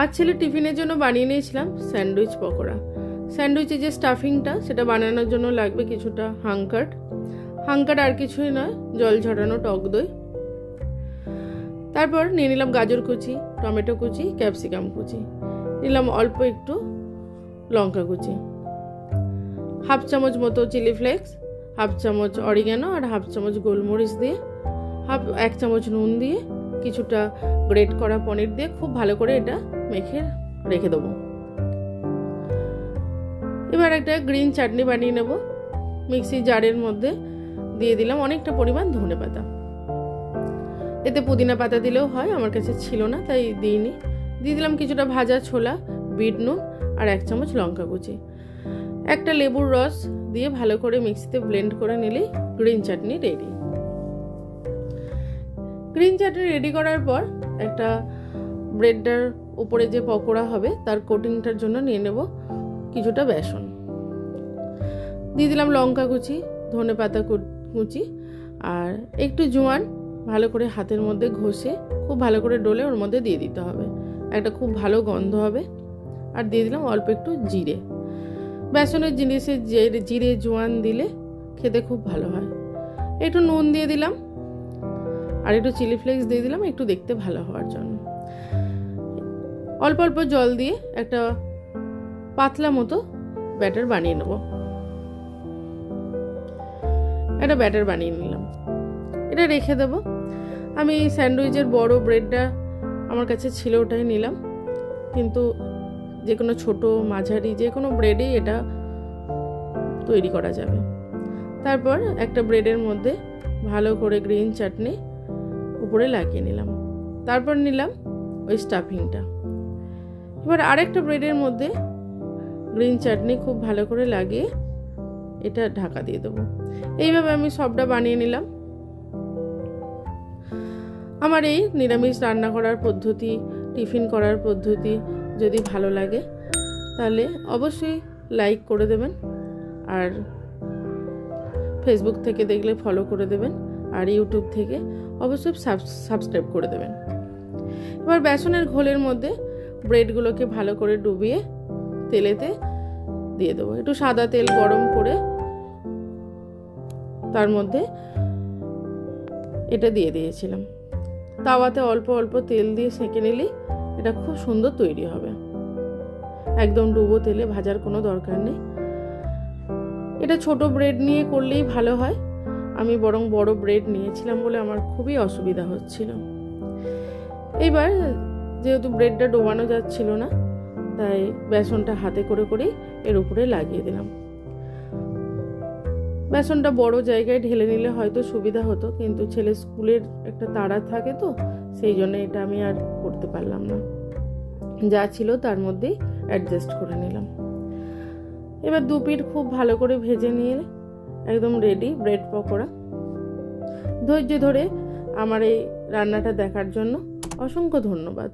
আজ ছেলে টিফিনের জন্য বানিয়ে নিয়েছিলাম স্যান্ডউইচ পকোড়া। স্যান্ডউইচে যে স্টাফিংটা সেটা বানানোর জন্য লাগবে কিছুটা হাঙ্কার আর কিছুই নয়, জল ঝরানো টক দই। তারপর নিয়ে নিলাম গাজর কুচি, টমেটো কুচি, ক্যাপসিকাম কুচি, নিলাম অল্প একটু লঙ্কা কুচি, হাফ চামচ মতো চিলি ফ্লেক্স, হাফ চামচ অরিগ্যানো আর হাফ চামচ গোলমরিচ দিয়ে, এক চামচ নুন দিয়ে, কিছুটা গ্রেট করা পনির দিয়ে খুব ভালো করে এটা মেখে রেখে দেবো। এবার একটা গ্রিন চাটনি বানিয়ে নেব। মিক্সি জারের মধ্যে দিয়ে দিলাম অনেকটা পরিমাণ ধনে পাতা, এতে পুদিনা পাতা দিলেও হয়, আমার কাছে ছিল না তাই দিইনি। দিয়ে দিলাম কিছুটা ভাজা ছোলা, বিট নুন আর এক চামচ লঙ্কা কুচি। একটা লেবুর রস দিয়ে ভালো করে মিক্সিতে ব্লেন্ড করে নিলেই গ্রিন চাটনি রেডি। গ্রিন চাটনি রেডি করার পর একটা ব্রেডটার উপরে যে পকোড়া হবে তার কোটিংটার জন্য নিয়ে নেব কিছুটা বেসন। দিয়ে দিলাম লঙ্কা কুচি, ধনে পাতা কুচি আর একটু জোয়ান, ভালো করে হাতের মধ্যে ঘষে খুব ভালো করে ডলে ওর মধ্যে দিয়ে দিতে হবে, একটা খুব ভালো গন্ধ হবে। আর দিয়ে দিলাম অল্প একটু জিরে। বেসনের জিনিসে জিরে জোয়ান দিলে খেতে খুব ভালো হয়। একটু নুন দিয়ে দিলাম আর একটু চিলি ফ্লেক্স দিয়ে দিলাম একটু দেখতে ভালো হওয়ার জন্য। অল্প অল্প জল দিয়ে একটা পাতলা মতো ব্যাটার বানিয়ে নেব। একটা ব্যাটার বানিয়ে নিলাম, এটা রেখে দেব। আমি স্যান্ডউইচের বড় ব্রেডটা আমার কাছে ছিল, ওটাই নিলাম, কিন্তু যে কোনো ছোটো মাঝারি যে কোনো ব্রেডেই এটা তৈরি করা যাবে। তারপর একটা ব্রেডের মধ্যে ভালো করে গ্রিন চাটনি উপরে লাগিয়ে নিলাম, তারপর নিলাম ওই স্টাফিংটা। এবার আরেকটা ব্রেডের মধ্যে গ্রিন চাটনি খুব ভালো করে লাগিয়ে এটা ঢাকা দিয়ে দেবো। এইভাবে আমি সবটা বানিয়ে নিলাম। আমার এই নিরামিষ রান্না করার পদ্ধতি, টিফিন করার পদ্ধতি যদি ভালো লাগে তাহলে অবশ্যই লাইক করে দেবেন, আর ফেসবুক থেকে দেখলে ফলো করে দেবেন, আর ইউটিউব থেকে অবশ্যই সাবস্ক্রাইব করে দেবেন। এবার বেসনের ঘোলের মধ্যে ব্রেডগুলোকে ভালো করে ডুবিয়ে তেলেতে দিয়ে দেবো। একটু সাদা তেল গরম করে তার মধ্যে এটা দিয়ে দিয়েছিলাম। তাওয়াতে অল্প অল্প তেল দিয়ে সেঁকে নিলেই এটা খুব সুন্দর তৈরি হবে। একদম ডুবো তেলে ভাজার কোনো দরকার নেই। এটা ছোট ব্রেড নিয়ে করলেই ভালো হয়, আমি বরং বড় ব্রেড নিয়েছিলাম বলে আমার খুবই অসুবিধা হচ্ছিল। এইবার যেহেতু ব্রেডটা ডোবানো যাচ্ছিল না তাই বেসনটা হাতে করে করেই এর উপরে লাগিয়ে দিলাম। বেসনটা বড় জায়গায় ঢেলে নিলে হয়তো সুবিধা হতো, কিন্তু ছেলে স্কুলের একটা তাড়া থাকে তো সেই জন্য এটা আমি আর করতে পারলাম না, যা ছিল তার মধ্যেই অ্যাডজাস্ট করে নিলাম। এবার দু পিঠ খুব ভালো করে ভেজে নিয়ে একদম রেডি ব্রেড পকোড়া। ধৈর্য ধরে আমার এই রান্নাটা দেখার জন্য অসংখ্য ধন্যবাদ।